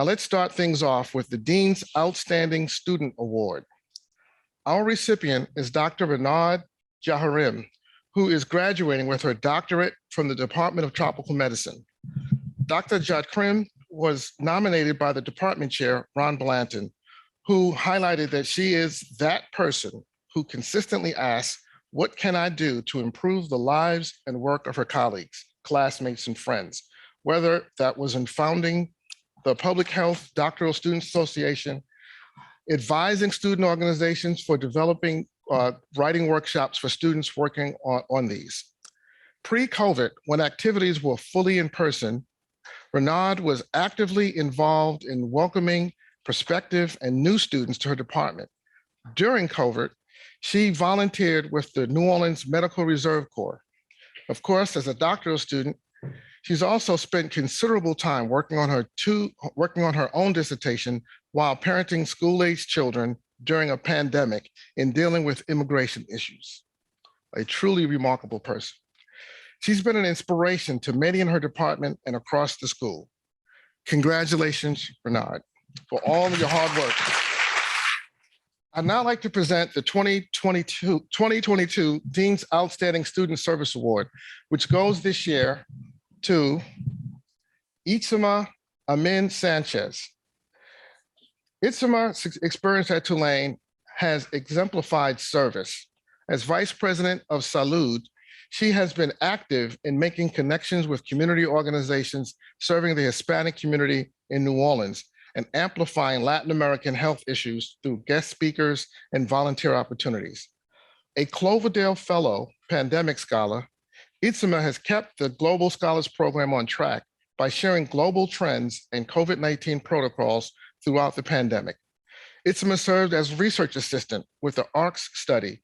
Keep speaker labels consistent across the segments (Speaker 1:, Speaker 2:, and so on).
Speaker 1: Now let's start things off with the Dean's Outstanding Student Award. Our recipient is Dr. Renard Jaharim, who is graduating with her doctorate from the Department of Tropical Medicine. Dr. Jaharim was nominated by the department chair, Ron Blanton, who highlighted that she is that person who consistently asks, what can I do to improve the lives and work of her colleagues, classmates, and friends, whether that was in founding the Public Health Doctoral Student Association, advising student organizations for developing writing workshops for students working on these. Pre-COVID, when activities were fully in person, Renard was actively involved in welcoming prospective and new students to her department. During COVID, she volunteered with the New Orleans Medical Reserve Corps. Of course, as a doctoral student, she's also spent considerable time working on her own dissertation while parenting school-aged children during a pandemic and dealing with immigration issues. A truly remarkable person. She's been an inspiration to many in her department and across the school. Congratulations, Renard, for all of your hard work. I'd now like to present the 2022 Dean's Outstanding Student Service Award, which goes this year to Itzima Amin Sanchez. Itzim's experience at Tulane has exemplified service. As Vice President of Salud, she has been active in making connections with community organizations serving the Hispanic community in New Orleans and amplifying Latin American health issues through guest speakers and volunteer opportunities. A Cloverdale Fellow Pandemic Scholar, Itzima has kept the Global Scholars Program on track by sharing global trends and COVID-19 protocols throughout the pandemic. Itzima served as research assistant with the ARCS study,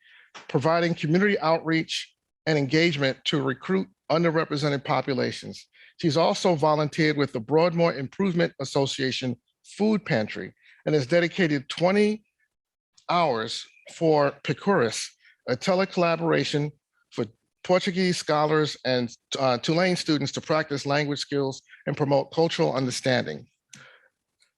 Speaker 1: providing community outreach and engagement to recruit underrepresented populations. She's also volunteered with the Broadmoor Improvement Association Food Pantry and has dedicated 20 hours for Picurus, a telecollaboration for Portuguese scholars and Tulane students to practice language skills and promote cultural understanding.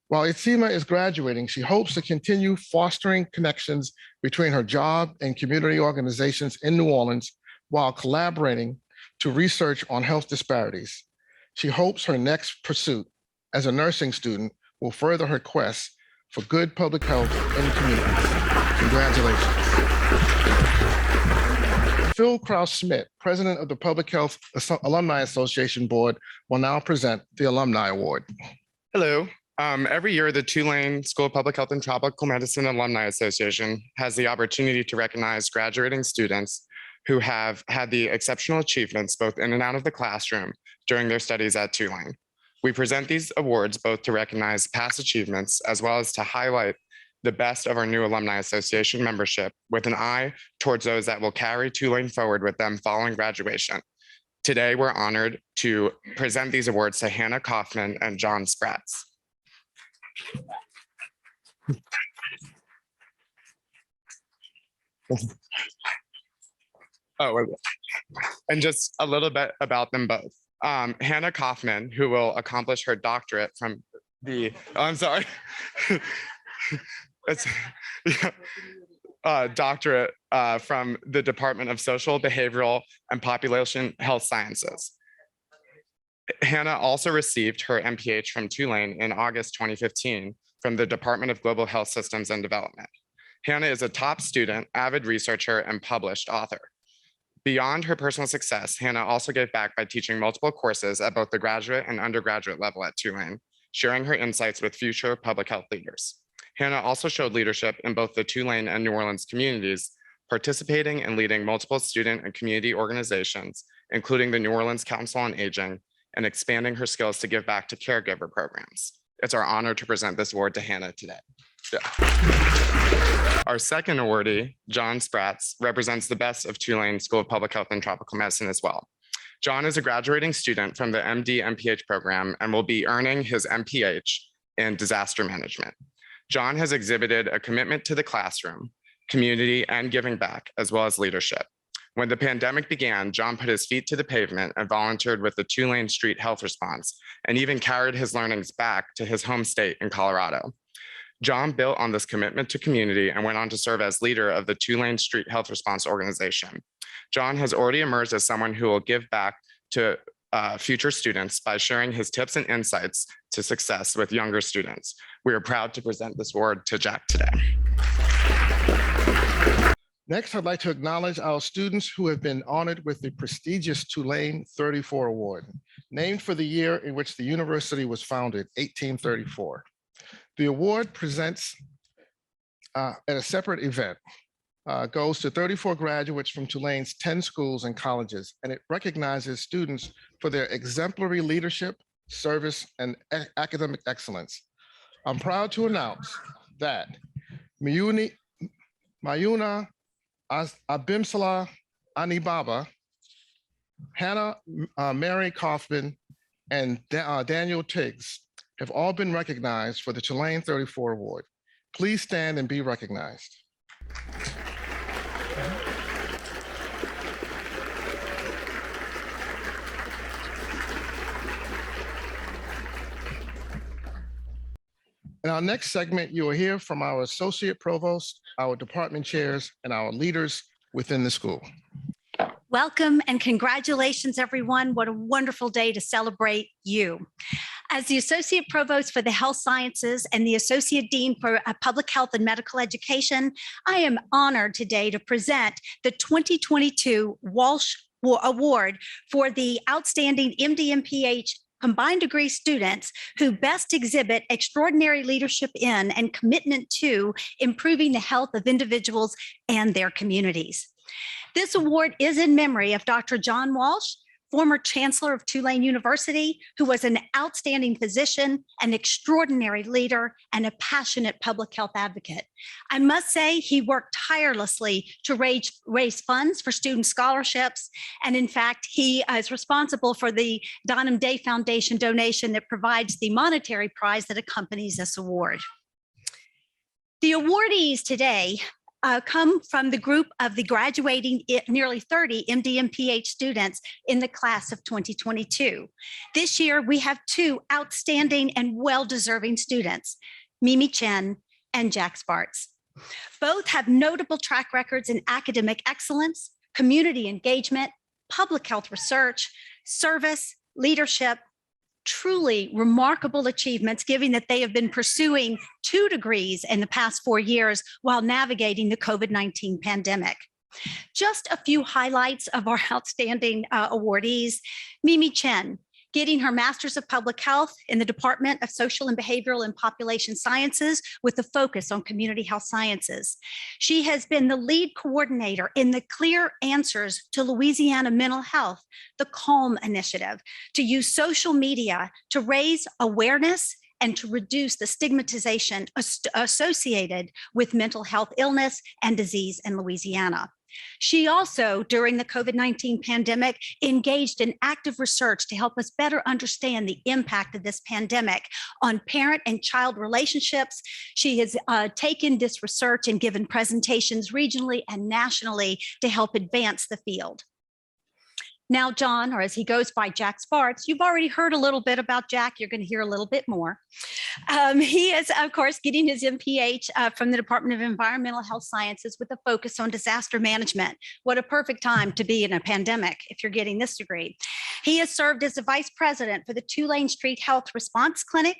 Speaker 1: While Itzima is graduating, she hopes to continue fostering connections between her job and community organizations in New Orleans while collaborating to research on health disparities. She hopes her next pursuit as a nursing student will further her quest for good public health in communities. Congratulations. Phil Kraus-Smith, President of the Public Health Alumni Association Board, will now present the Alumni Award.
Speaker 2: Hello. Every year, the Tulane School of Public Health and Tropical Medicine Alumni Association has the opportunity to recognize graduating students who have had the exceptional achievements both in and out of the classroom during their studies at Tulane. We present these awards both to recognize past achievements as well as to highlight the best of our new Alumni Association membership with an eye towards those that will carry Tulane forward with them following graduation. Today, we're honored to present these awards to Hannah Kaufman and John Spratz. Oh, and just a little bit about them both. Hannah Kaufman, who will accomplish her doctorate from the, I'm sorry, it's doctorate from the Department of Social, Behavioral, and Population Health Sciences. Hannah also received her MPH from Tulane in August 2015 from the Department of Global Health Systems and Development. Hannah is a top student, avid researcher, and published author. Beyond her personal success, Hannah also gave back by teaching multiple courses at both the graduate and undergraduate level at Tulane, sharing her insights with future public health leaders. Hannah also showed leadership in both the Tulane and New Orleans communities, participating and leading multiple student and community organizations, including the New Orleans Council on Aging, and expanding her skills to give back to caregiver programs. It's our honor to present this award to Hannah today. Yeah. Our second awardee, John Spratz, represents the best of Tulane School of Public Health and Tropical Medicine as well. John is a graduating student from the MD MPH program and will be earning his MPH in disaster management. John has exhibited a commitment to the classroom, community, and giving back, as well as leadership. When the pandemic began, John put his feet to the pavement and volunteered with the Tulane Street Health Response, and even carried his learnings back to his home state in Colorado. John built on this commitment to community and went on to serve as leader of the Tulane Street Health Response organization. John has already emerged as someone who will give back to future students by sharing his tips and insights to success with younger students. We are proud to present this award to Jack today.
Speaker 1: Next, I'd like to acknowledge our students who have been honored with the prestigious Tulane 34 Award, named for the year in which the university was founded, 1834. The award presents at a separate event, goes to 34 graduates from Tulane's 10 schools and colleges, and it recognizes students for their exemplary leadership, service, and academic excellence. I'm proud to announce that Mayuna Abimsala Anibaba, Hannah Mary Kaufman, and Daniel Tiggs have all been recognized for the Tulane 34 Award. Please stand and be recognized. In our next segment, you will hear from our associate provost, our department chairs, and our leaders within the school.
Speaker 3: Welcome and congratulations, everyone. What a wonderful day to celebrate you. As the Associate Provost for the Health Sciences and the Associate Dean for Public Health and Medical Education, I am honored today to present the 2022 Walsh Award for the Outstanding MD and PH combined degree students who best exhibit extraordinary leadership in and commitment to improving the health of individuals and their communities. This award is in memory of Dr. John Walsh, former Chancellor of Tulane University, who was an outstanding physician, an extraordinary leader, and a passionate public health advocate. I must say he worked tirelessly to raise funds for student scholarships. And in fact, he is responsible for the Donham Day Foundation donation that provides the monetary prize that accompanies this award. The awardees today come from the group of the graduating nearly 30 MD and PH students in the class of 2022. This year, we have two outstanding and well-deserving students, Mimi Chen and Jack Spartz. Both have notable track records in academic excellence, community engagement, public health research, service, leadership, truly remarkable achievements, given that they have been pursuing 2 degrees in the past 4 years while navigating the COVID-19 pandemic. Just a few highlights of our outstanding awardees. Mimi Chen, getting her Master's of Public Health in the Department of Social and Behavioral and Population Sciences with a focus on community health sciences. She has been the lead coordinator in the Clear Answers to Louisiana Mental Health, the CALM initiative, to use social media to raise awareness and to reduce the stigmatization associated with mental health illness and disease in Louisiana. She also, during the COVID-19 pandemic, engaged in active research to help us better understand the impact of this pandemic on parent and child relationships. She has taken this research and given presentations regionally and nationally to help advance the field. Now, John, or as he goes by, Jack Spartz, you've already heard a little bit about Jack. You're going to hear a little bit more. He is, of course, getting his MPH from the Department of Environmental Health Sciences with a focus on disaster management. What a perfect time to be in a pandemic if you're getting this degree. He has served as the vice president for the Tulane Street Health Response Clinic,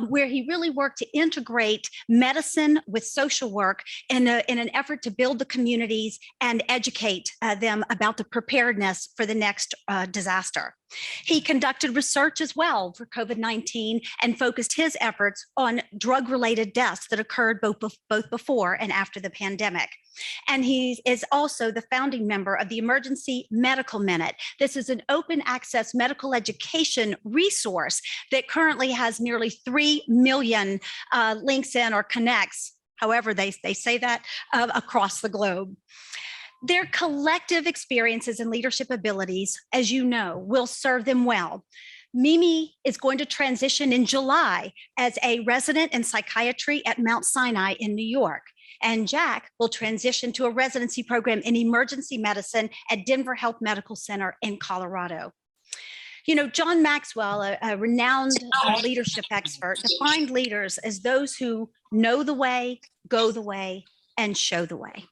Speaker 3: where he really worked to integrate medicine with social work in an effort to build the communities and educate them about the preparedness for the next disaster. He conducted research as well for COVID-19 and focused his efforts on drug-related deaths that occurred both before and after the pandemic. And he is also the founding member of the Emergency Medical Minute. This is an open access medical education resource that currently has nearly 3 million links in or connects, however they say that, across the globe. Their collective experiences and leadership abilities, as you know, will serve them well. Mimi is going to transition in July as a resident in psychiatry at Mount Sinai in New York. And Jack will transition to a residency program in emergency medicine at Denver Health Medical Center in Colorado. You know, John Maxwell, a renowned leadership expert, defined leaders as those who know the way, go the way, and show the way.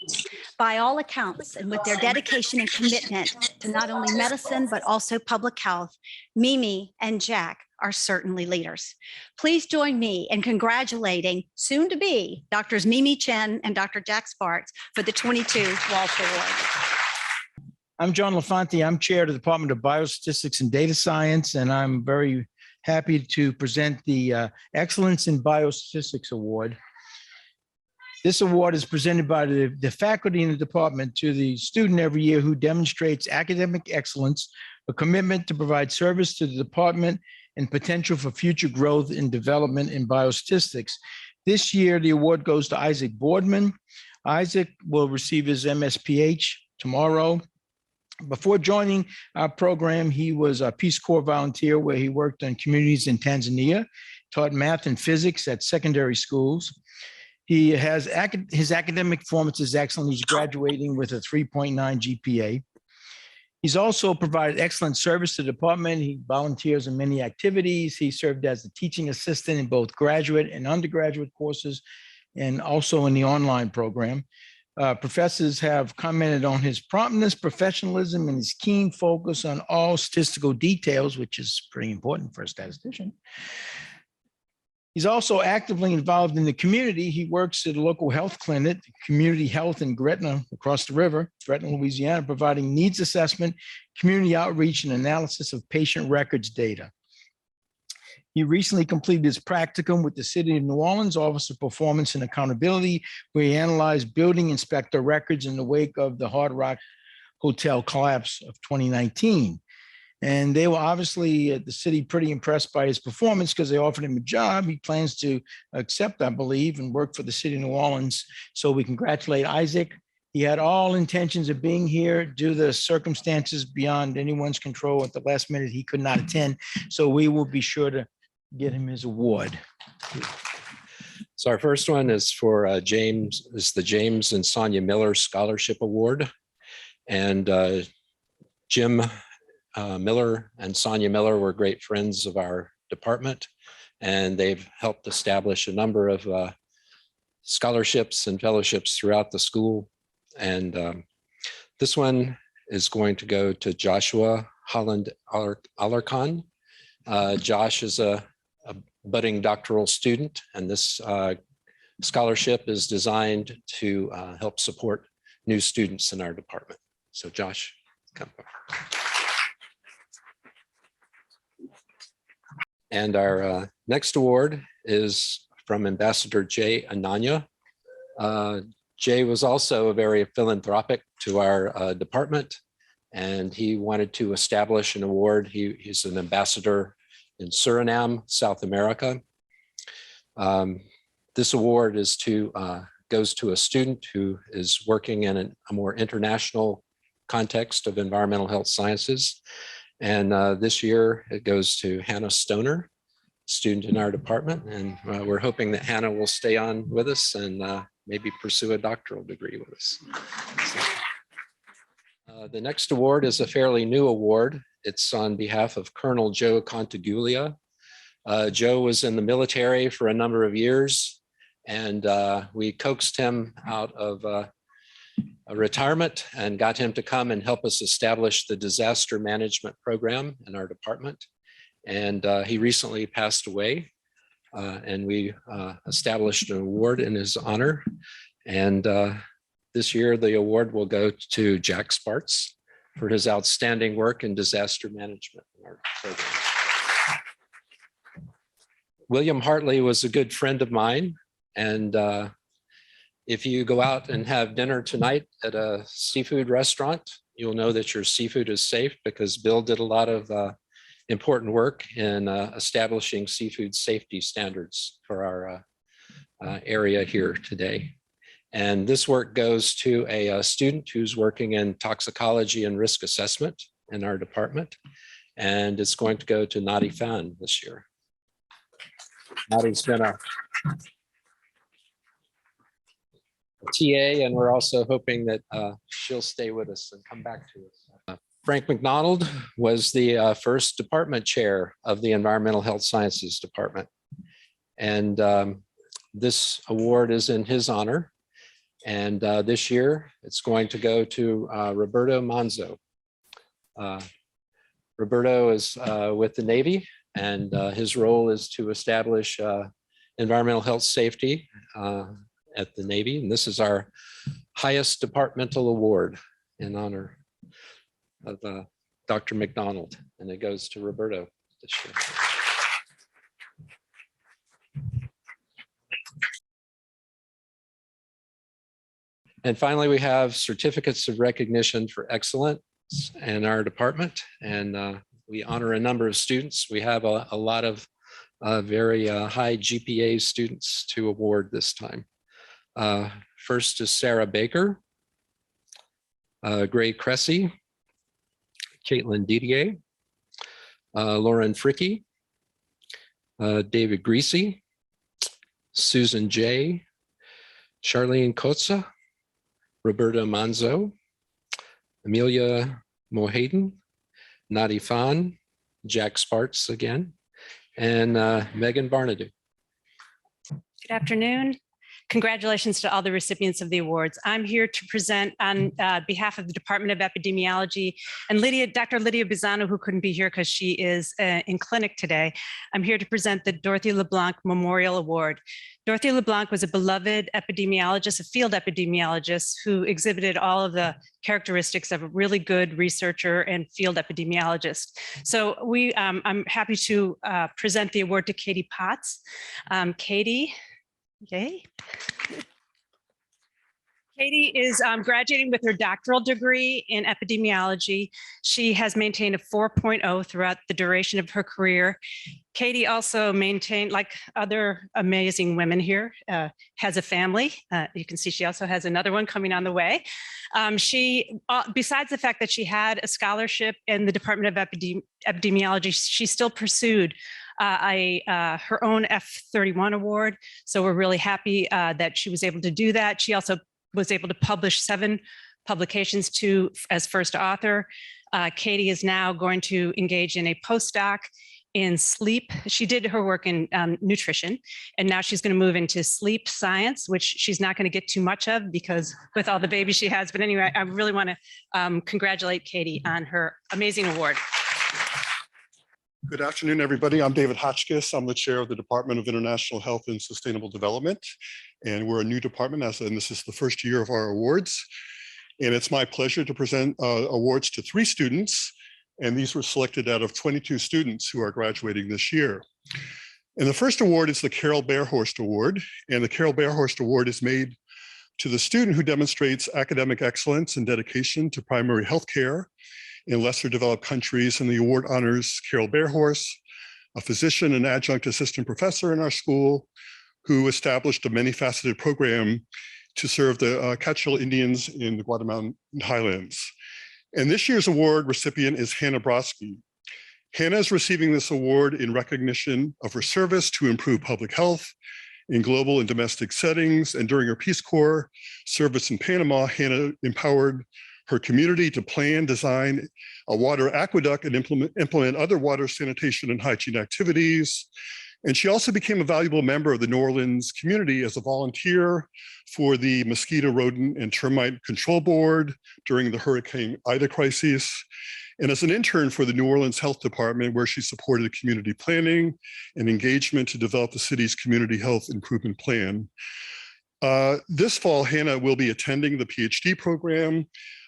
Speaker 3: By all accounts, and with their dedication and commitment to not only medicine, but also public health, Mimi and Jack are certainly leaders. Please join me in congratulating soon to be Drs. Mimi Chen and Dr. Jack Sparks for the 22 Walsh Award.
Speaker 4: I'm John LaFonte. I'm chair of the Department of Biostatistics and Data Science, and I'm very happy to present the Excellence in Biostatistics Award. This award is presented by the faculty in the department to the student every year who demonstrates academic excellence, a commitment to provide service to the department, and potential for future growth and development in biostatistics. This year, the award goes to Isaac Boardman. Isaac will receive his MSPH tomorrow. Before joining our program, he was a Peace Corps volunteer where he worked on communities in Tanzania, taught math and physics at secondary schools. He has his academic performance is excellent. He's graduating with a 3.9 GPA. He's also provided excellent service to the department. He volunteers in many activities. He served as a teaching assistant in both graduate and undergraduate courses, and also in the online program. Professors have commented on his promptness, professionalism, and his keen focus on all statistical details, which is pretty important for a statistician. He's also actively involved in the community. He works at a local health clinic, community health in Gretna, across the river, Gretna, Louisiana, providing needs assessment, community outreach, and analysis of patient records data. He recently completed his practicum with the City of New Orleans Office of Performance and Accountability, where he analyzed building inspector records in the wake of the Hard Rock Hotel collapse of 2019. And they were obviously at the city pretty impressed by his performance because they offered him a job. He plans to accept, I believe, and work for the City of New Orleans. So we congratulate Isaac. He had all intentions of being here due to the circumstances beyond anyone's control. At the last minute, he could not attend. So we will be sure to get him his award.
Speaker 5: So our first one is for the James and Sonia Miller Scholarship Award. And Jim Miller and Sonia Miller were great friends of our department, and they've helped establish a number of scholarships and fellowships throughout the school. And this one is going to go to Joshua Holland Alarcon. Josh is a budding doctoral student, and this scholarship is designed to help support new students in our department. So Josh, come. And our next award is from Ambassador Jay ANANIA. Jay was also very philanthropic to our department, and he wanted to establish an award. He's an ambassador in Suriname, South America. This award is goes to a student who is working in a more international context of environmental health sciences. And this year it goes to Hannah Stoner, student in our department. And we're hoping that Hannah will stay on with us and maybe pursue a doctoral degree with us. The next award is a fairly new award. It's on behalf of Colonel Joe Contiguglia. Joe was in the military for a number of years, and we coaxed him out of a retirement and got him to come and help us establish the disaster management program in our department. And he recently passed away, and we established an award in his honor. And this year, the award will go to Jack Sparks for his outstanding work in disaster management in our program. William Hartley was a good friend of mine. And if you go out and have dinner tonight at a seafood restaurant, you'll know that your seafood is safe because Bill did a lot of important work in establishing seafood safety standards for our area here today. And this work goes to a student who's working in toxicology and risk assessment in our department. And it's going to go to Nadi Fan this year. Nadi's been a TA, and we're also hoping that she'll stay with us and come back to us. Frank McDonald was the first department chair of the Environmental Health Sciences Department. And this award is in his honor. And this year, it's going to go to Roberto Manzo. Roberto is with the Navy, and his role is to establish environmental health safety at the Navy. And this is our highest departmental award in honor of Dr. McDonald, and it goes to Roberto this year. And finally, we have certificates of recognition for excellence in our department, and we honor a number of students. We have a lot of very high GPA students to award this time. First is Sarah Baker, Gray Cressy, Caitlin Didier, Lauren Fricky, David Greasy, Susan J, Charlene Kotza, Roberto Manzo, Amelia Mohayden, Nadi Fan, Jack Sparks again, and Megan Barnadoux.
Speaker 6: Good afternoon. Congratulations to all the recipients of the awards. I'm here to present on behalf of the Department of Epidemiology and Dr. Lydia Bizano, who couldn't be here because she is in clinic today. I'm here to present the Dorothy LeBlanc Memorial Award. Dorothy LeBlanc was a beloved epidemiologist, a field epidemiologist who exhibited all of the characteristics of a really good researcher and field epidemiologist. So I'm happy to present the award to Katie Potts. Katie, yay. Katie is graduating with her doctoral degree in epidemiology. She has maintained a 4.0 throughout the duration of her career. Katie also maintained, like other amazing women here, has a family. You can see she also has another one coming on the way. She, besides the fact that she had a scholarship in the Department of Epidemiology, she still pursued her own F31 award. So we're really happy that she was able to do that. She also was able to publish 7 publications as first author. Katie is now going to engage in a postdoc in sleep. She did her work in nutrition, and now she's going to move into sleep science, which she's not going to get too much of because with all the babies she has. But anyway, I really want to congratulate Katie on her amazing award.
Speaker 7: Good afternoon, everybody. I'm David Hotchkiss. I'm the chair of the Department of International Health and Sustainable Development. And we're a new department, and this is the first year of our awards. And it's my pleasure to present awards to 3 students. And these were selected out of 22 students who are graduating this year. And the first award is the Carroll Bearhorst Award. And the Carroll Bearhorst Award is made to the student who demonstrates academic excellence and dedication to primary health care in lesser developed countries, and the award honors Carroll Bearhorst, a physician and adjunct assistant professor in our school who established a many-faceted program to serve the Quechua Indians in the Guatemalan highlands. And this year's award recipient is Hannah Brodsky. Hannah is receiving this award in recognition of her service to improve public health in global and domestic settings, and during her Peace Corps service in Panama, Hannah empowered her community to plan, design a water aqueduct and implement other water sanitation and hygiene activities. And she also became a valuable member of the New Orleans community as a volunteer for the Mosquito, Rodent, and Termite Control Board during the Hurricane Ida crisis, and as an intern for the New Orleans Health Department, where she supported community planning and engagement to develop the city's community health improvement plan. This fall, Hannah will be attending the PhD program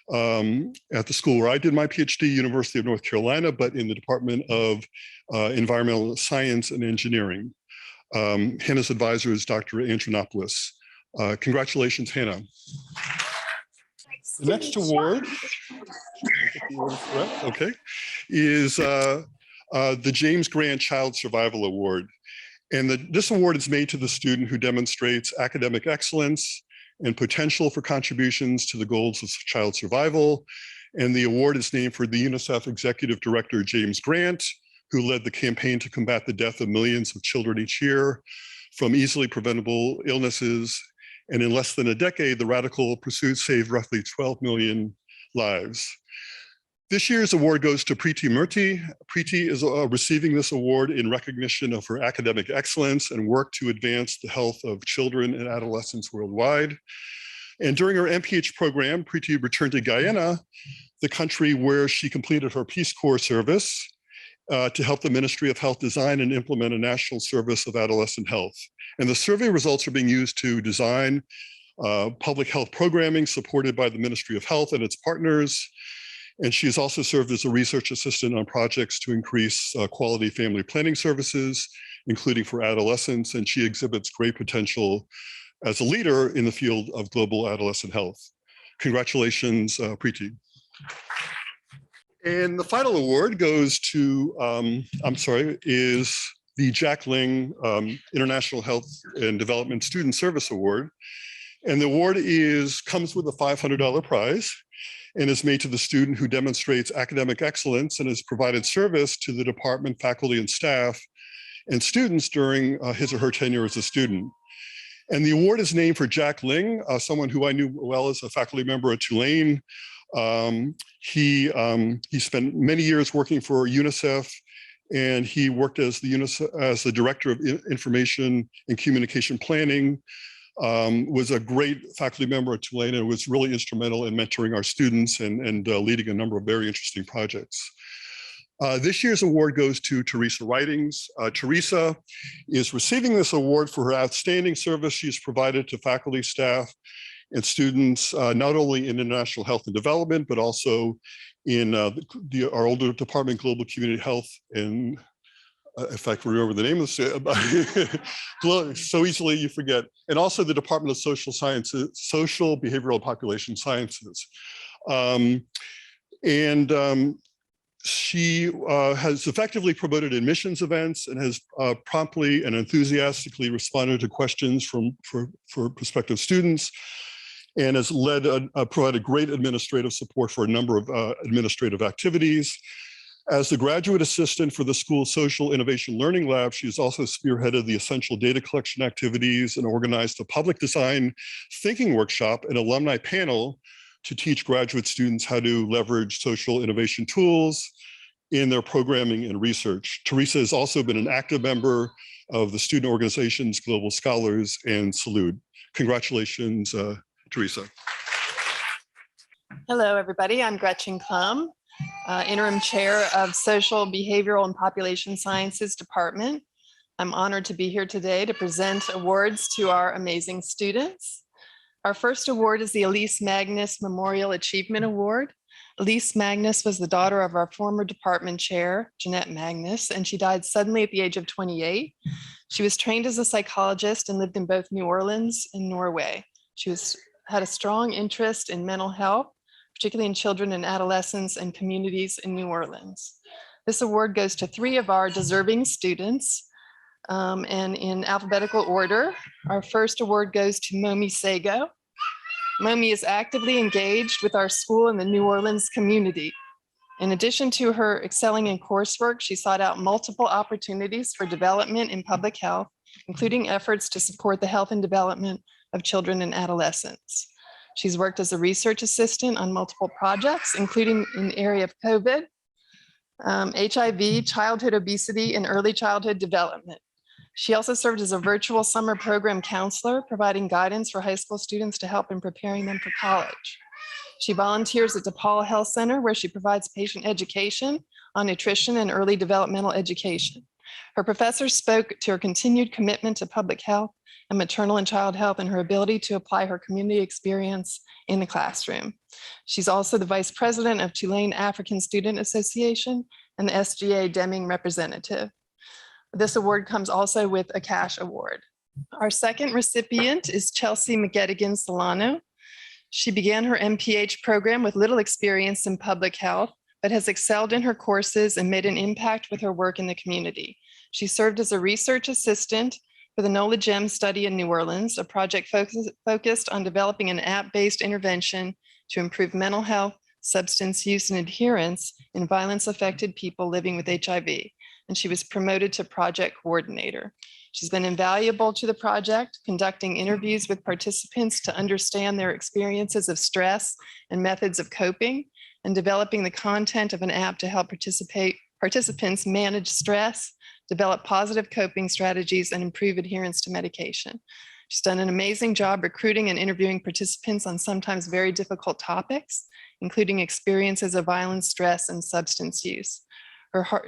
Speaker 7: at the school where I did my PhD, University of North Carolina, but in the Department of Environmental Science and Engineering. Hannah's advisor is Dr. Andronopoulos. Congratulations, Hannah. The next award, okay, is the James Grant Child Survival Award. And this award is made to the student who demonstrates academic excellence and potential for contributions to the goals of child survival. And the award is named for the UNICEF Executive Director, James Grant, who led the campaign to combat the death of millions of children each year from easily preventable illnesses And in less than a decade, the radical pursuit saved roughly 12 million lives. This year's award goes to Preeti Murthy. Preeti is receiving this award in recognition of her academic excellence and work to advance the health of children and adolescents worldwide. And during her MPH program, Preeti returned to Guyana, the country where she completed her Peace Corps service to help the Ministry of Health design and implement a national service of adolescent health. And the survey results are being used to design public health programming supported by the Ministry of Health and its partners. And she has also served as a research assistant on projects to increase quality family planning services, including for adolescents. And she exhibits great potential as a leader in the field of global adolescent health. Congratulations, Preeti. And the final award goes to, is the Jack Ling International Health and Development Student Service Award. And the award comes with a $500 prize and is made to the student who demonstrates academic excellence and has provided service to the department, faculty, and staff and students during his or her tenure as a student. And the award is named for Jack Ling, someone who I knew well as a faculty member at Tulane. He spent many years working for UNICEF, and he worked as the director of information and communication planning, was a great faculty member at Tulane, and was really instrumental in mentoring our students and leading a number of very interesting projects. This year's award goes to Teresa Ridings. Teresa is receiving this award for her outstanding service she's provided to faculty, staff, and students, not only in international health and development, but also in our older department, Global Community Health, and if I can remember the name of the so easily you forget, and also the Department of Social Sciences, Social, Behavioral, and Population Sciences. She has effectively promoted admissions events and has promptly and enthusiastically responded to questions for prospective students, and has provided great administrative support for a number of administrative activities. As the graduate assistant for the school's Social Innovation Learning Lab, she has also spearheaded the essential data collection activities and organized a public design thinking workshop and alumni panel to teach graduate students how to leverage social innovation tools in their programming and research. Teresa has also been an active member of the student organizations Global Scholars and Salute. Congratulations, Teresa.
Speaker 8: Hello, everybody. I'm Gretchen Klum, Interim Chair of Social, Behavioral, and Population Sciences Department. I'm honored to be here today to present awards to our amazing students. Our first award is the Elise Magnus Memorial Achievement Award. Elise Magnus was the daughter of our former department chair, Jeanette Magnus, and she died suddenly at the age of 28. She was trained as a psychologist and lived in both New Orleans and Norway. She had a strong interest in mental health, particularly in children and adolescents and communities in New Orleans. This award goes to 3 of our deserving students, and in alphabetical order. Our first award goes to Momi Sago. Momi is actively engaged with our school in the New Orleans community. In addition to her excelling in coursework, she sought out multiple opportunities for development in public health, including efforts to support the health and development of children and adolescents. She's worked as a research assistant on multiple projects, including in the area of COVID, HIV, childhood obesity, and early childhood development. She also served as a virtual summer program counselor, providing guidance for high school students to help in preparing them for college. She volunteers at DePaul Health Center, where she provides patient education on nutrition and early developmental education. Her professors spoke to her continued commitment to public health and maternal and child health and her ability to apply her community experience in the classroom. She's also the vice president of Tulane African Student Association and the SGA Deming representative. This award comes also with a cash award. Our second recipient is Chelsea McGettigan Solano. She began her MPH program with little experience in public health, but has excelled in her courses and made an impact with her work in the community. She served as a research assistant for the NOLA GEM study in New Orleans, a project focused on developing an app-based intervention to improve mental health, substance use, and adherence in violence-affected people living with HIV. and she was promoted to project coordinator. She's been invaluable to the project, conducting interviews with participants to understand their experiences of stress and methods of coping, and developing the content of an app to help participants manage stress, develop positive coping strategies, and improve adherence to medication. She's done an amazing job recruiting and interviewing participants on sometimes very difficult topics, including experiences of violence, stress, and substance use.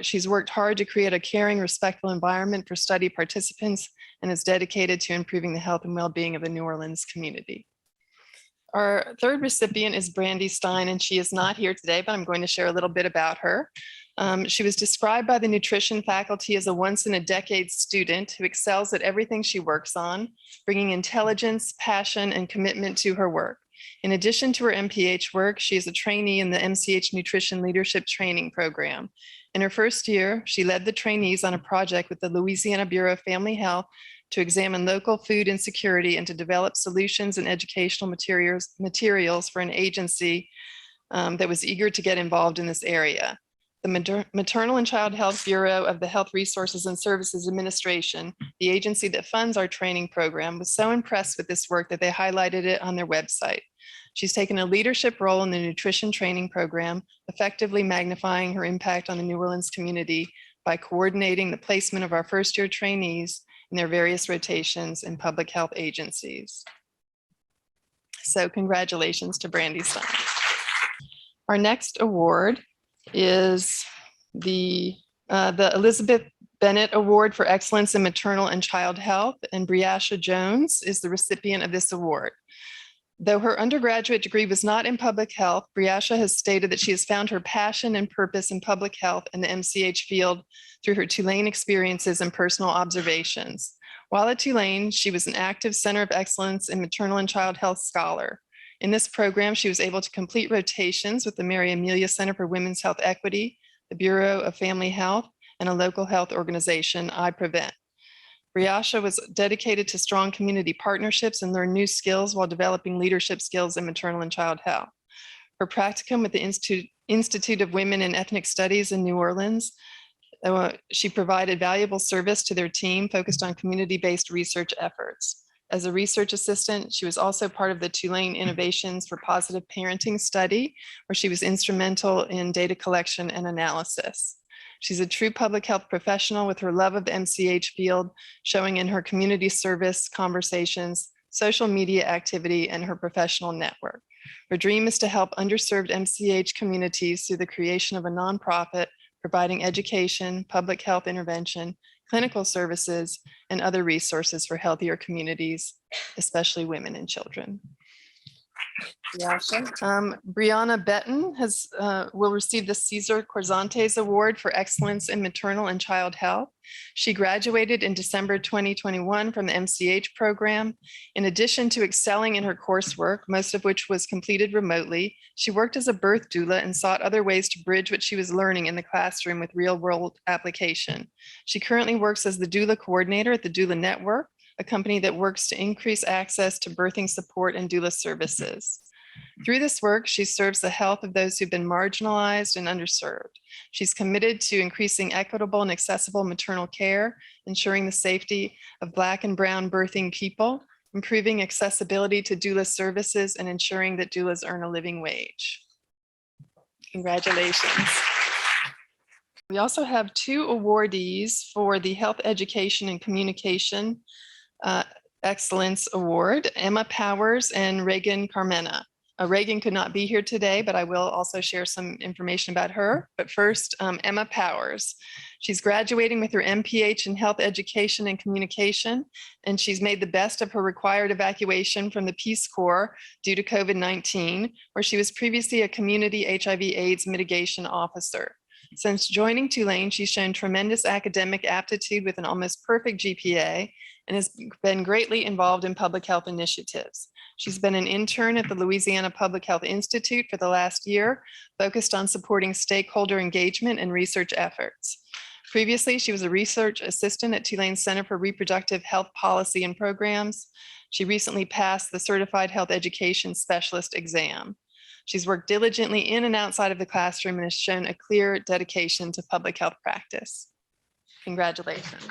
Speaker 8: She's worked hard to create a caring, respectful environment for study participants and is dedicated to improving the health and well-being of the New Orleans community. Our third recipient is Brandy Stein, and she is not here today, but I'm going to share a little bit about her. She was described by the nutrition faculty as a once-in-a-decade student who excels at everything she works on, bringing intelligence, passion, and commitment to her work. In addition to her MPH work, she is a trainee in the MCH Nutrition Leadership Training Program. In her first year, she led the trainees on a project with the Louisiana Bureau of Family Health to examine local food insecurity and to develop solutions and educational materials for an agency that was eager to get involved in this area. The Maternal and Child Health Bureau of the Health Resources and Services Administration, the agency that funds our training program, was so impressed with this work that they highlighted it on their website. She's taken a leadership role in the nutrition training program, effectively magnifying her impact on the New Orleans community by coordinating the placement of our first-year trainees in their various rotations in public health agencies. So congratulations to Brandy Stein. Our next award is the Elizabeth Bennett Award for Excellence in Maternal and Child Health, and Briasha Jones is the recipient of this award. Though her undergraduate degree was not in public health, Briasha has stated that she has found her passion and purpose in public health and the MCH field through her Tulane experiences and personal observations. While at Tulane, she was an active Center of Excellence in Maternal and Child Health scholar. In this program, she was able to complete rotations with the Mary Amelia Center for Women's Health Equity, the Bureau of Family Health, and a local health organization, iPrevent. Briasha was dedicated to strong community partnerships and learned new skills while developing leadership skills in maternal and child health. Her practicum with the Institute of Women and Ethnic Studies in New Orleans, she provided valuable service to their team focused on community-based research efforts. As a research assistant, she was also part of the Tulane Innovations for Positive Parenting study, where she was instrumental in data collection and analysis. She's a true public health professional with her love of the MCH field, showing in her community service conversations, social media activity, and her professional network. Her dream is to help underserved MCH communities through the creation of a nonprofit providing education, public health intervention, clinical services, and other resources for healthier communities, especially women and children. Brianna Benton will receive the Cesar CORZANTES Award for Excellence in Maternal and Child Health. She graduated in December 2021 from the MCH program. In addition to excelling in her coursework, most of which was completed remotely, she worked as a birth doula and sought other ways to bridge what she was learning in the classroom with real-world application. She currently works as the doula coordinator at the Doula Network, a company that works to increase access to birthing support and doula services. Through this work, she serves the health of those who've been marginalized and underserved. She's committed to increasing equitable and accessible maternal care, ensuring the safety of Black and Brown birthing people, improving accessibility to doula services, and ensuring that doulas earn a living wage. Congratulations. We also have two awardees for the Health Education and Communication Excellence Award, Emma Powers and Reagan Carmena. Reagan could not be here today, but I will also share some information about her. But first, Emma Powers. She's graduating with her MPH in Health Education and Communication, and she's made the best of her required evacuation from the Peace Corps due to COVID-19, where she was previously a community HIV/AIDS mitigation officer. Since joining Tulane, she's shown tremendous academic aptitude with an almost perfect GPA and has been greatly involved in public health initiatives. She's been an intern at the Louisiana Public Health Institute for the last year, focused on supporting stakeholder engagement and research efforts. Previously, she was a research assistant at Tulane Center for Reproductive Health Policy and Programs. She recently passed the Certified Health Education Specialist exam. She's worked diligently in and outside of the classroom and has shown a clear dedication to public health practice. Congratulations.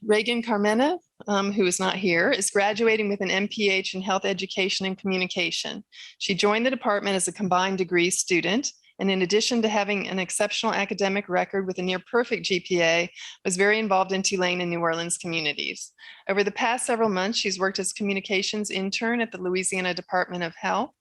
Speaker 8: Reagan Carmena, who is not here, is graduating with an MPH in Health Education and Communication. She joined the department as a combined degree student, and in addition to having an exceptional academic record with a near perfect GPA, was very involved in Tulane and New Orleans communities. Over the past several months, she's worked as communications intern at the Louisiana Department of Health,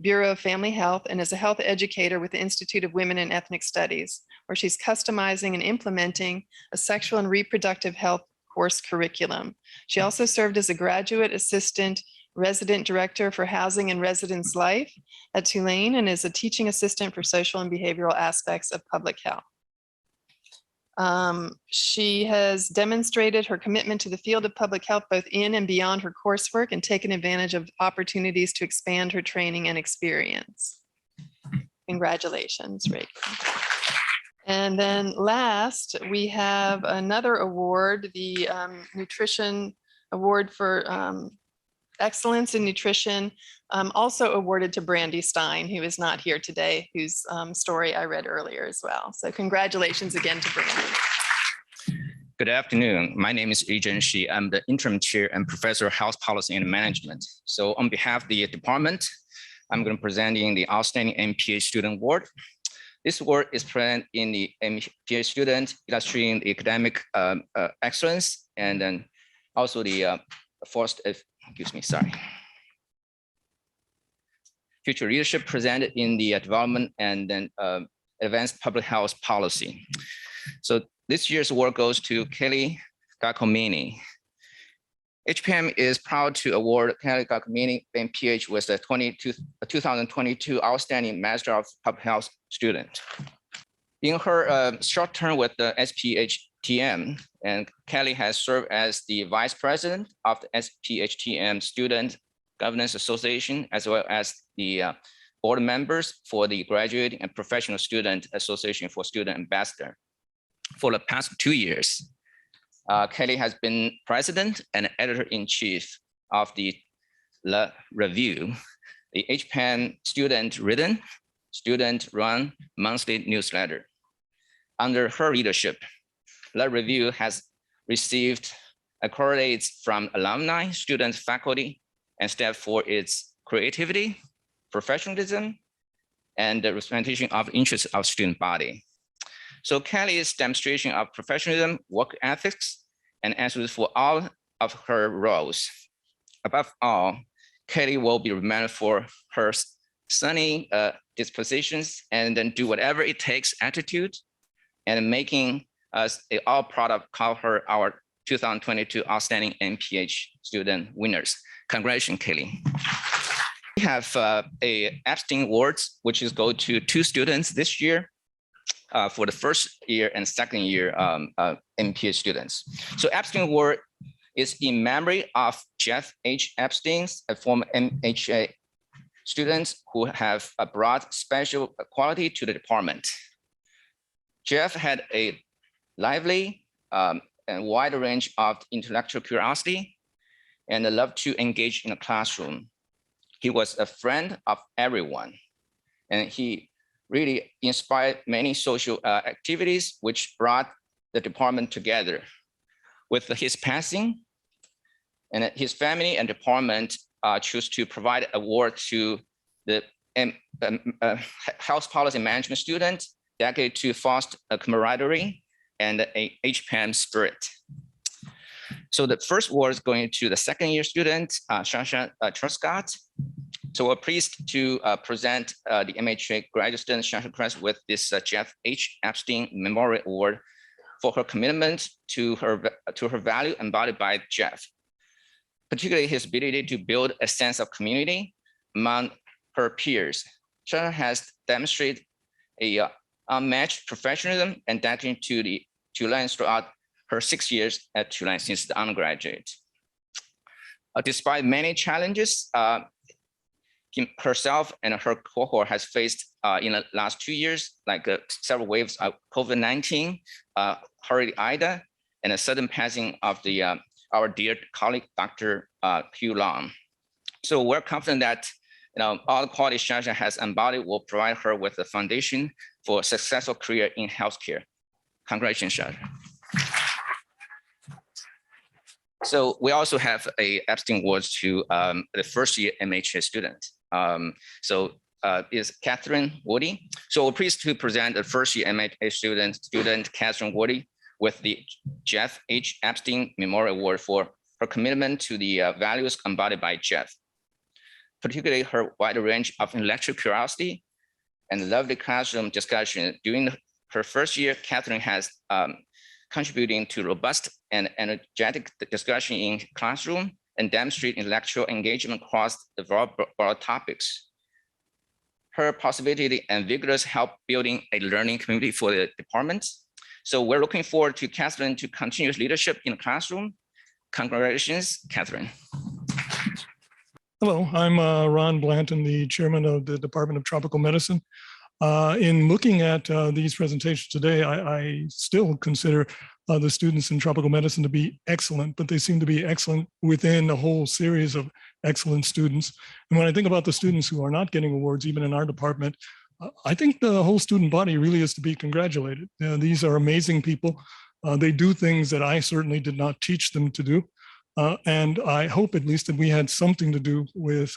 Speaker 8: Bureau of Family Health, and as a health educator with the Institute of Women and Ethnic Studies, where she's customizing and implementing a sexual and reproductive health course curriculum. She also served as a graduate assistant resident director for housing and residence life at Tulane and is a teaching assistant for social and behavioral aspects of public health. She has demonstrated her commitment to the field of public health both in and beyond her coursework and taken advantage of opportunities to expand her training and experience. Congratulations, Rachel. And then last, we have another award, the Nutrition Award for Excellence in Nutrition, also awarded to Brandy Stein, who is not here today, whose story I read earlier as well. So congratulations again to Brandy.
Speaker 9: Good afternoon. My name is Yi Zhen Shi. I'm the interim chair and professor of health policy and management. So on behalf of the department, I'm going to presenting the outstanding MPH student award. This award is presented in the MPH student, illustrating the academic excellence, and then also the FAUST, future leadership presented in the development and then advanced public health policy. So this year's award goes to Kelly Giacomini. HPM is proud to award Kelly Giacomini MPH with the 2022 Outstanding Master of Public Health student. In her short term with the SPHTM, and Kelly has served as the vice president of the SPHTM Student Governance Association, as well as the board members for the Graduating and Professional Student Association for Student Ambassador. For the past 2 years, Kelly has been president and editor-in-chief of the Le Review, the HPAN student-written, student-run monthly newsletter. Under her leadership, Le Review has received accolades from alumni, students, faculty, and staff for its creativity, professionalism, and the representation of interests of student body. So Kelly's demonstration of professionalism, work ethics, and answers for all of her roles. Above all, Kelly will be remembered for her sunny dispositions and then do whatever it takes attitude, and making us all proud of call her our 2022 Outstanding MPH student winners. Congratulations, Kelly. We have a Epstein Awards, which is go to 2 students this year. For the first year and second year MPH students. So Epstein Award is in memory of Jeff H. Epstein, a former MHA students who have brought special quality to the department. Jeff had a lively and wide range of intellectual curiosity and loved to engage in the classroom. He was a friend of everyone, and he really inspired many social activities which brought the department together. With his passing, and his family and department choose to provide an award to the health policy management student, dedicated to foster camaraderie and a HPAM spirit. So the first award is going to the second year student, Shasha Truscott. So we're pleased to present the MHA graduate student Shasha Truscott with this Jeff H. Epstein Memorial Award for her commitment to her value embodied by Jeff, particularly his ability to build a sense of community among her peers. Shasha has demonstrated a unmatched professionalism and dedication to the Tulane throughout her 6 years at Tulane since the undergraduate. Despite many challenges, herself and her cohort has faced in the last 2 years, like several waves of COVID-19, Hurricane Ida, and a sudden passing of our dear colleague, Dr. Hugh Long. So we're confident that all the quality Shasha has embodied will provide her with a foundation for a successful career in healthcare. Congratulations, Shad. So we also have a Epstein Awards to the first year MHA student. Is Catherine Woody. So we're pleased to present the first year MHA student Catherine Woody with the Jeff H. Epstein Memorial Award for her commitment to the values embodied by Jeff, particularly her wide range of intellectual curiosity and lovely classroom discussion. During her first year, Catherine has contributing to robust and energetic discussion in classroom and demonstrate intellectual engagement across the broad topics. Her possibility and vigorous help building a learning community for the department. So we're looking forward to Catherine to continuous leadership in the classroom. Congratulations, Catherine.
Speaker 10: Hello, I'm Ron Blanton, the chairman of the Department of Tropical Medicine. In looking at these presentations today, I still consider the students in tropical medicine to be excellent, but they seem to be excellent within a whole series of excellent students. And when I think about the students who are not getting awards, even in our department, I think the whole student body really is to be congratulated. These are amazing people. They do things that I certainly did not teach them to do. And I hope at least that we had something to do with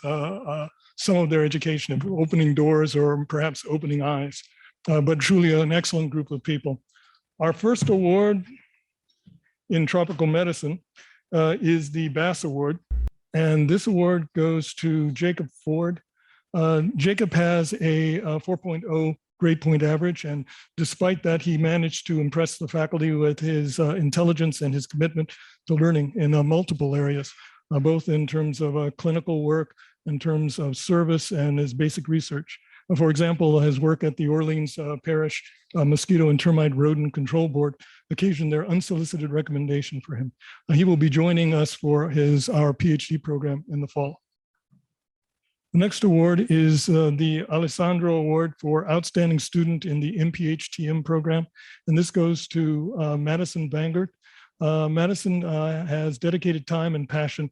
Speaker 10: some of their education, opening doors or perhaps opening eyes, but truly an excellent group of people. Our first award in tropical medicine is the Bass Award. And this award goes to Jacob Ford. Jacob has a 4.0 grade point average. And despite that, he managed to impress the faculty with his intelligence and his commitment to learning in multiple areas, both in terms of clinical work, in terms of service, and his basic research. For example, his work at the Orleans Parish Mosquito and Termite Rodent Control Board occasioned their unsolicited recommendation for him. He will be joining us for our PhD program in the fall. The next award is the Alessandro Award for Outstanding Student in the SPHTM program. And this goes to Madison Bangert. Madison has dedicated time and passion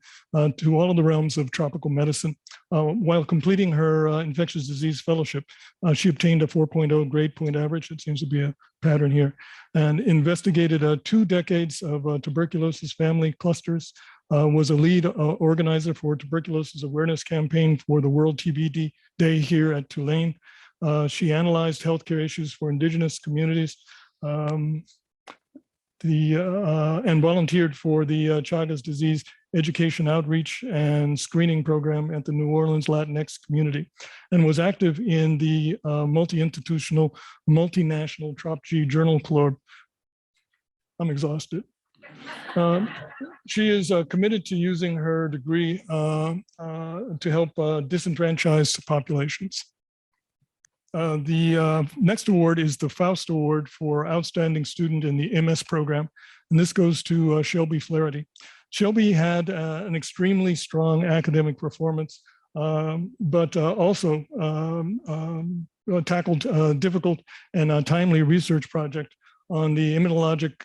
Speaker 10: to all of the realms of tropical medicine. While completing her infectious disease fellowship, she obtained a 4.0 grade point average. It seems to be a pattern here, and investigated 2 decades of tuberculosis family clusters, was a lead organizer for tuberculosis awareness campaign for the World TB Day here at Tulane. She analyzed healthcare issues for indigenous communities, and volunteered for the Chagas disease education outreach and screening program at the New Orleans Latinx community, and was active in the multi-institutional, multinational TropG Journal Club. I'm exhausted. She is committed to using her degree to help disenfranchised populations. The next award is the FAUST Award for Outstanding Student in the MS program, and this goes to Shelby Flaherty. Shelby had an extremely strong academic performance, but also tackled a difficult and timely research project on the immunologic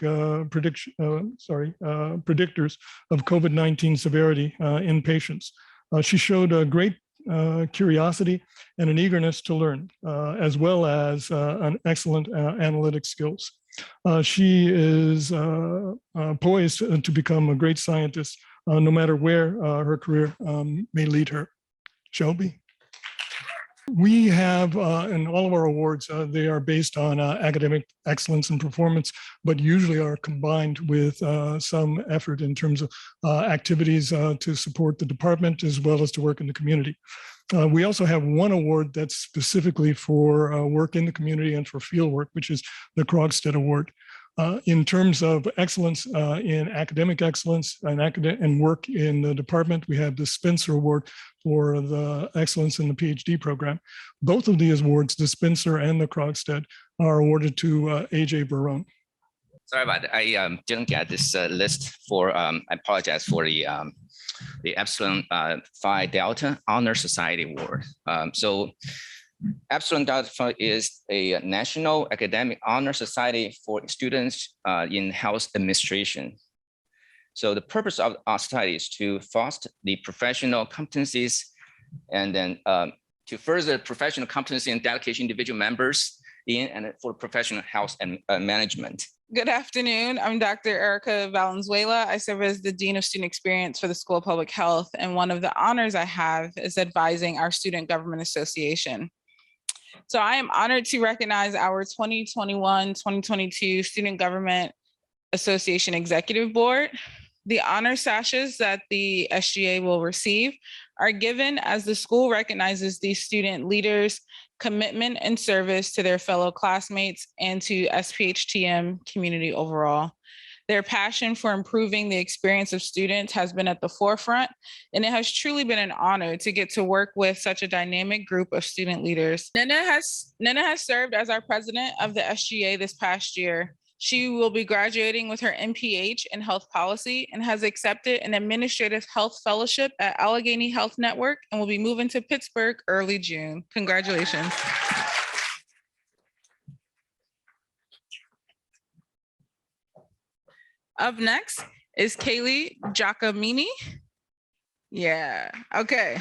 Speaker 10: predictors of COVID-19 severity in patients. She showed a great curiosity and an eagerness to learn, as well as an excellent analytic skills. She is poised to become a great scientist, no matter where her career may lead her. Shelby. We have, in all of our awards, they are based on academic excellence and performance, but usually are combined with some effort in terms of activities to support the department as well as to work in the community. We also have one award that's specifically for work in the community and for field work, which is the KROGSTAD Award. In terms of excellence in academic excellence and work in the department, we have the Spencer Award for the excellence in the PhD program. Both of these awards, the Spencer and the KROGSTAD, are awarded to AJ Barone.
Speaker 9: Sorry about that. I didn't get this list for, I apologize for the Epsilon Phi Delta Honor Society Award. So Epsilon Delta Phi is a national academic honor society for students in health administration. So the purpose of our society is to foster the professional competencies and then to further professional competency and dedication individual members in and for professional health and management.
Speaker 11: Good afternoon. I'm Dr. Erica Valenzuela. I serve as the Dean of Student Experience for the School of Public Health, and one of the honors I have is advising our Student Government Association. So I am honored to recognize our 2021-2022 Student Government Association Executive Board. The honor sashes that the SGA will receive are given as the school recognizes these student leaders' commitment and service to their fellow classmates and to SPHTM community overall. Their passion for improving the experience of students has been at the forefront, and it has truly been an honor to get to work with such a dynamic group of student leaders. Nena has served as our president of the SGA this past year. She will be graduating with her MPH in health policy and has accepted an administrative health fellowship at Allegheny Health Network and will be moving to Pittsburgh early June. Congratulations. Up next is Kaylee Giacomini. Yeah, okay.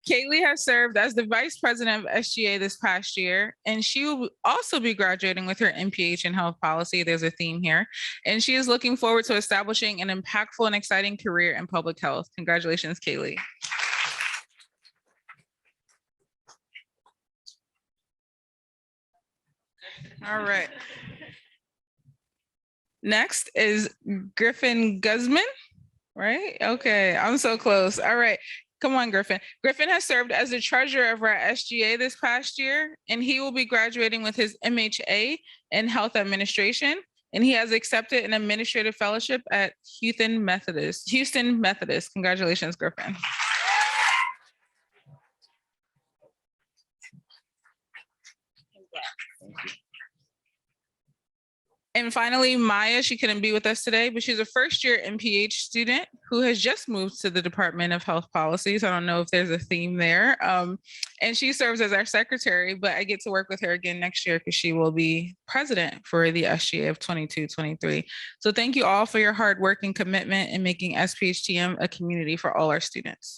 Speaker 11: Kaylee has served as the vice president of SGA this past year, and she will also be graduating with her MPH in health policy. There's a theme here. And she is looking forward to establishing an impactful and exciting career in public health. Congratulations, Kaylee. All right. Next is Griffin Guzman, right? Okay, I'm so close. All right. Come on, Griffin. Griffin has served as the treasurer of our SGA this past year, and he will be graduating with his MHA in health administration. And he has accepted an administrative fellowship at Houston Methodist. Congratulations, Griffin. And finally, Maya, she couldn't be with us today, but she's a first-year MPH student who has just moved to the Department of Health Policy. So I don't know if there's a theme there. And she serves as our secretary, but I get to work with her again next year because she will be president for the SGA of 22-23. So thank you all for your hard work and commitment in making SPHTM a community for all our students.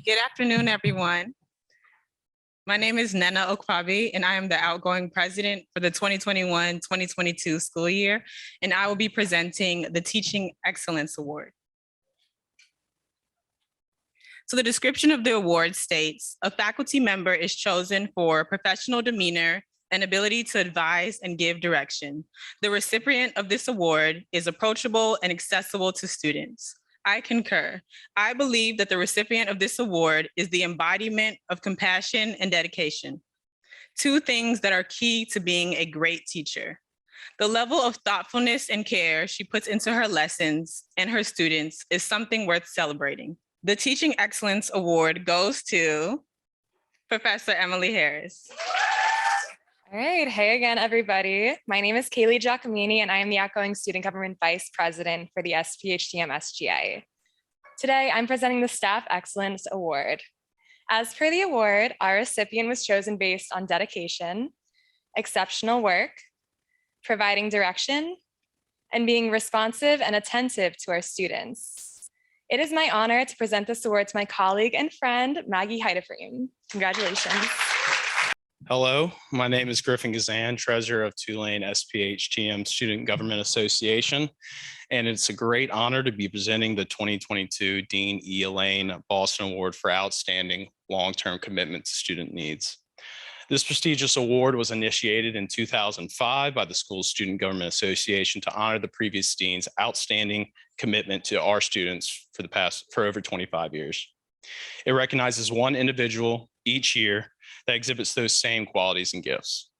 Speaker 12: Good afternoon, everyone. My name is Nena Okwabi, and I am the outgoing president for the 2021-2022 school year, and I will be presenting the Teaching Excellence Award. So the description of the award states, a faculty member is chosen for professional demeanor and ability to advise and give direction. The recipient of this award is approachable and accessible to students. I concur. I believe that the recipient of this award is the embodiment of compassion and dedication. Two things that are key to being a great teacher. The level of thoughtfulness and care she puts into her lessons and her students is something worth celebrating. The Teaching Excellence Award goes to Professor Emily Harris.
Speaker 13: All right, hey again, everybody. My name is Kaylee Giacomini, and I am the outgoing Student Government Vice President for the SPHTM SGA. Today, I'm presenting the Staff Excellence Award. As per the award, our recipient was chosen based on dedication, exceptional work, providing direction, and being responsive and attentive to our students. It is my honor to present this award to my colleague and friend, Maggie Heidefreem. Congratulations.
Speaker 14: Hello, my name is Griffin Gazan, treasurer of Tulane SPHTM Student Government Association, and it's a great honor to be presenting the 2022 Dean E. Elaine Boston Award for Outstanding Long-Term Commitment to Student Needs. This prestigious award was initiated in 2005 by the school's Student Government Association to honor the previous dean's outstanding commitment to our students for over 25 years. It recognizes one individual each year that exhibits those same qualities and gifts.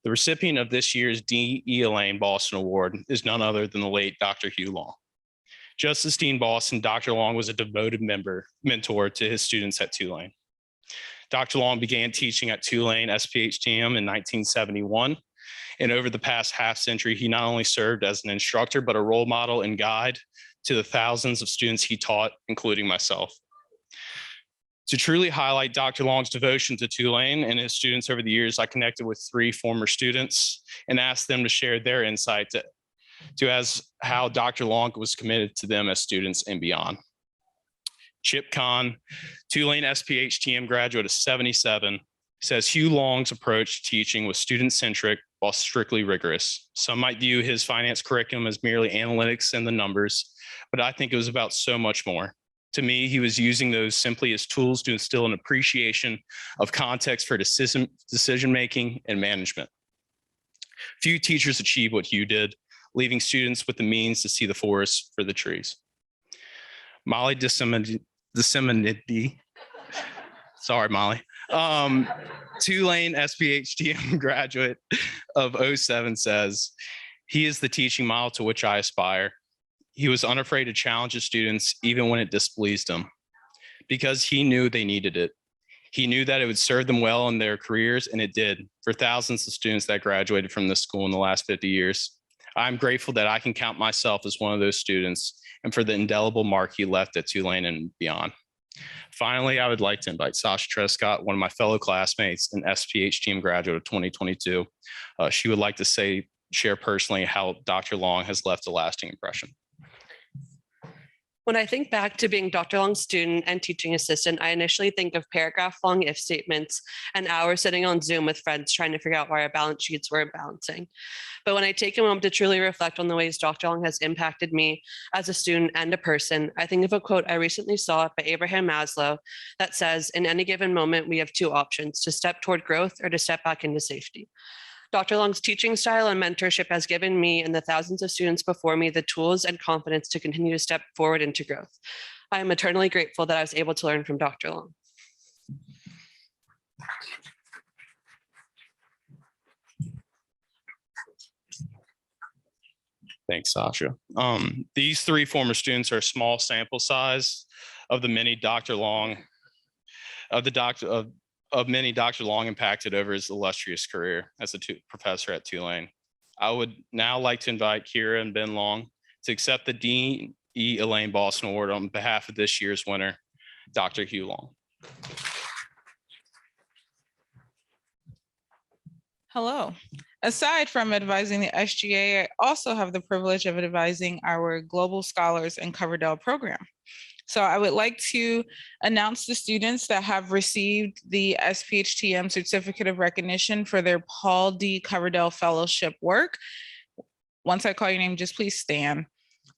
Speaker 14: The recipient of this year's Dean E. Elaine Boston Award is none other than the late Dr. Hugh Long. Just as Dean Boston, Dr. Long was a devoted mentor to his students at Tulane. Dr. Long began teaching at Tulane SPHTM in 1971, and over the past half century, he not only served as an instructor, but a role model and guide to the thousands of students he taught, including myself. To truly highlight Dr. Long's devotion to Tulane and his students over the years, I connected with 3 former students and asked them to share their insight to as how Dr. Long was committed to them as students and beyond. Chip Kahn, Tulane SPHTM graduate of 77, says Hugh Long's approach to teaching was student-centric while strictly rigorous. Some might view his finance curriculum as merely analytics and the numbers, but I think it was about so much more. To me, he was using those simply as tools to instill an appreciation of context for decision-making and management. Few teachers achieve what Hugh did, leaving students with the means to see the forest for the trees. Molly Disseminidi, sorry, Molly, Tulane SPHTM graduate of 07 says, he is the teaching model to which I aspire. He was unafraid to challenge his students even when it displeased him, because he knew they needed it. He knew that it would serve them well in their careers, and it did for thousands of students that graduated from this school in the last 50 years. I'm grateful that I can count myself as one of those students and for the indelible mark he left at Tulane and beyond. Finally, I would like to invite Sasha Trescott, one of my fellow classmates and SPHTM graduate of 2022. She would like to share personally how Dr. Long has left a lasting impression.
Speaker 15: When I think back to being Dr. Long's student and teaching assistant, I initially think of paragraph-long if statements and hours sitting on Zoom with friends trying to figure out why our balance sheets weren't balancing. But when I take a moment to truly reflect on the ways Dr. Long has impacted me as a student and a person, I think of a quote I recently saw by Abraham Maslow that says, in any given moment, we have two options, to step toward growth or to step back into safety. Dr. Long's teaching style and mentorship has given me and the thousands of students before me the tools and confidence to continue to step forward into growth. I am eternally grateful that I was able to learn from Dr. Long.
Speaker 14: Thanks, Sasha. These three former students are a small sample size of the many Dr. Long, of many Dr. Long impacted over his illustrious career as a professor at Tulane. I would now like to invite Kira and Ben Long to accept the Dean E. Elaine Boston Award on behalf of this year's winner, Dr. Hugh Long.
Speaker 11: Hello. Aside from advising the SGA, I also have the privilege of advising our Global Scholars and COVERDELL program. So I would like to announce the students that have received the SPHTM Certificate of Recognition for their Paul D. Coverdell Fellowship work. Once I call your name, just please stand.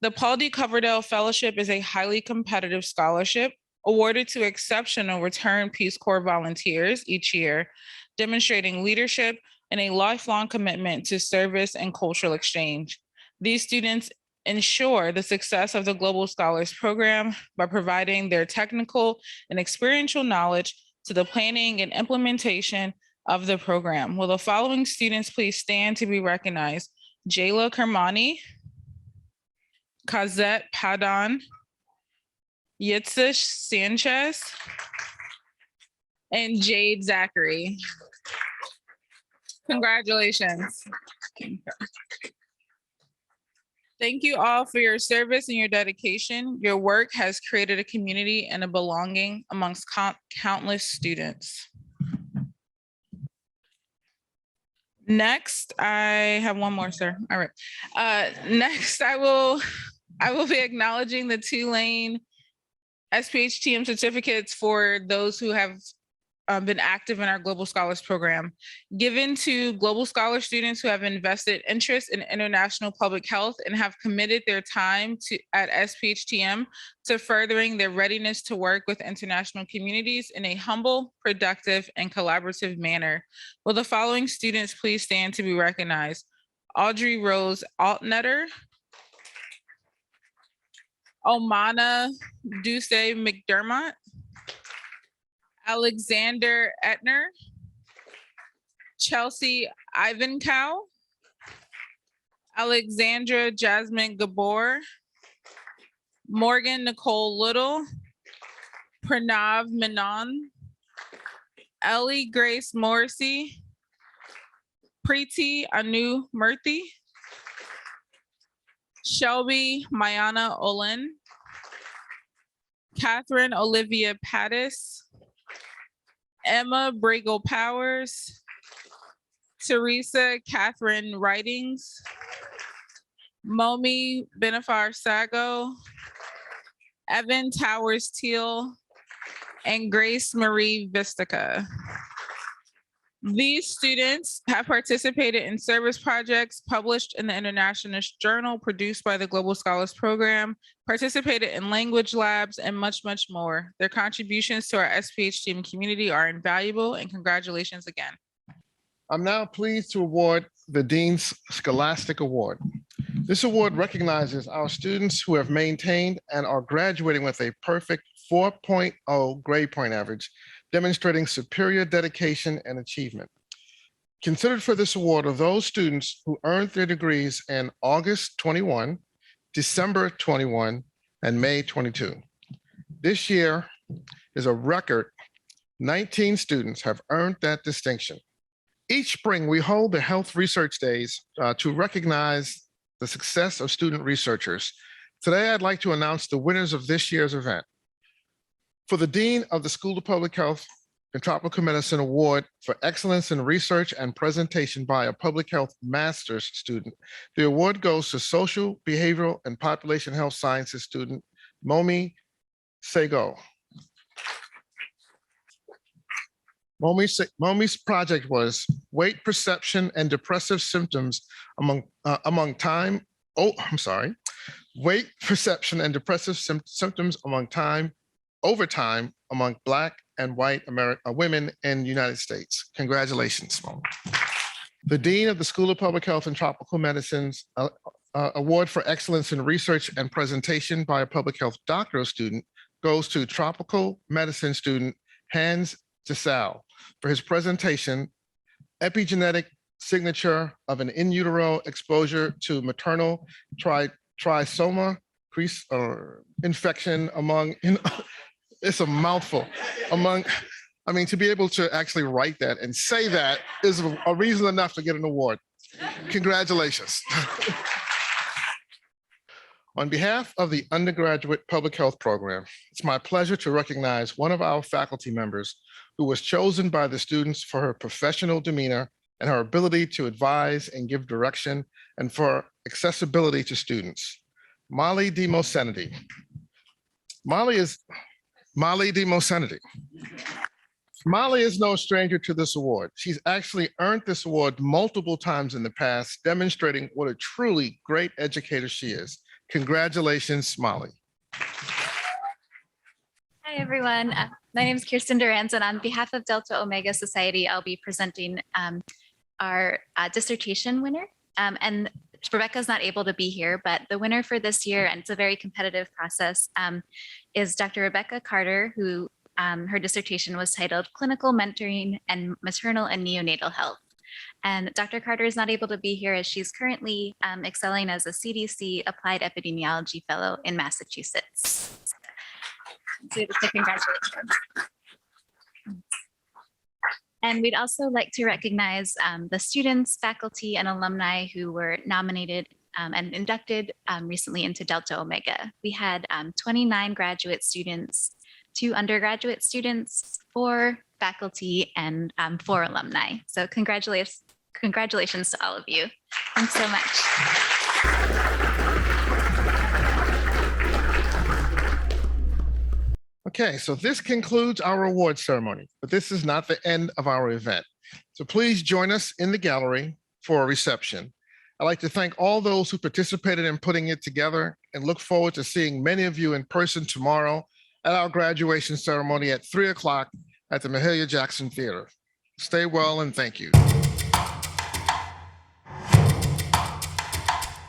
Speaker 11: The Paul D. Coverdell Fellowship is a highly competitive scholarship awarded to exceptional return Peace Corps volunteers each year, demonstrating leadership and a lifelong commitment to service and cultural exchange. These students ensure the success of the Global Scholars Program by providing their technical and experiential knowledge to the planning and implementation of the program. Will the following students please stand to be recognized? Jayla Kermani, Kazette Padon, Yitzhak Sanchez, and Jade Zachary. Congratulations. Thank you all for your service and your dedication. Your work has created a community and a belonging amongst countless students. Next, I have one more, sir. All right. Next, I will be acknowledging the Tulane SPHTM certificates for those who have been active in our Global Scholars Program. Given to Global Scholar students who have invested interest in international public health and have committed their time at SPHTM to furthering their readiness to work with international communities in a humble, productive, and collaborative manner. Will the following students please stand to be recognized? Audrey Rose Altnetter, Omana Duce McDermott, Alexander Etner, Chelsea Ivankow, Alexandra Jasmine Gabor, Morgan Nicole Little, Pranav Menon, Ellie Grace Morrissey, Preeti Anu Murthy, Shelby Mayana Olin, Catherine Olivia Pattis, Emma Bragle Powers, Teresa Catherine Writings, Momi Benifar Sago, Evan Towers Teal, and Grace Marie Vistica. These students have participated in service projects published in the International Journal produced by the Global Scholars Program, participated in language labs, and much, much more. Their contributions to our SPHTM community are invaluable, and congratulations again.
Speaker 1: I'm now pleased to award the Dean's Scholastic Award. This award recognizes our students who have maintained and are graduating with a perfect 4.0 grade point average, demonstrating superior dedication and achievement. Considered for this award are those students who earned their degrees in August 21, December 21, and May 22. This year is a record 19 students have earned that distinction. Each spring, we hold the Health Research Days to recognize the success of student researchers. Today, I'd like to announce the winners of this year's event. For the Dean of the School of Public Health and Tropical Medicine Award for Excellence in Research and Presentation by a Public Health Master's student, the award goes to Social, Behavioral, and Population Health Sciences student, Momi Sago. Momi's project was weight perception and depressive symptoms weight perception and depressive symptoms over time among Black and white women in the United States. Congratulations, Momi. The Dean of the School of Public Health and Tropical Medicine's Award for Excellence in Research and Presentation by a Public Health doctoral student goes to Tropical Medicine student Hans DeSalle for his presentation, Epigenetic Signature of an In Utero Exposure to Maternal Trisoma Infection among, it's a mouthful, to be able to actually write that and say that is a reason enough to get an award. Congratulations. On behalf of the Undergraduate Public Health Program, it's my pleasure to recognize one of our faculty members who was chosen by the students for her professional demeanor and her ability to advise and give direction, and for accessibility to students. Molly DeMosenity. Molly is no stranger to this award. She's actually earned this award multiple times in the past, demonstrating what a truly great educator she is. Congratulations, Molly.
Speaker 16: Hi, everyone. My name is Kirsten Durans, and on behalf of Delta Omega Society, I'll be presenting our dissertation winner. And Rebecca's not able to be here, but the winner for this year, and it's a very competitive process, is Dr. Rebecca Carter, who her dissertation was titled Clinical Mentoring and Maternal and Neonatal Health. And Dr. Carter is not able to be here as she's currently excelling as a CDC Applied Epidemiology Fellow in Massachusetts. So congratulations. And we'd also like to recognize the students, faculty, and alumni who were nominated and inducted recently into Delta Omega. We had 29 graduate students, 2 undergraduate students, 4 faculty, and 4 alumni. So congratulations to all of you. Thanks so much.
Speaker 1: Okay, so this concludes our award ceremony, but this is not the end of our event. So please join us in the gallery for a reception. I'd like to thank all those who participated in putting it together and look forward to seeing many of you in person tomorrow at our graduation ceremony at 3 o'clock at the Mahalia Jackson Theater. Stay well and thank you.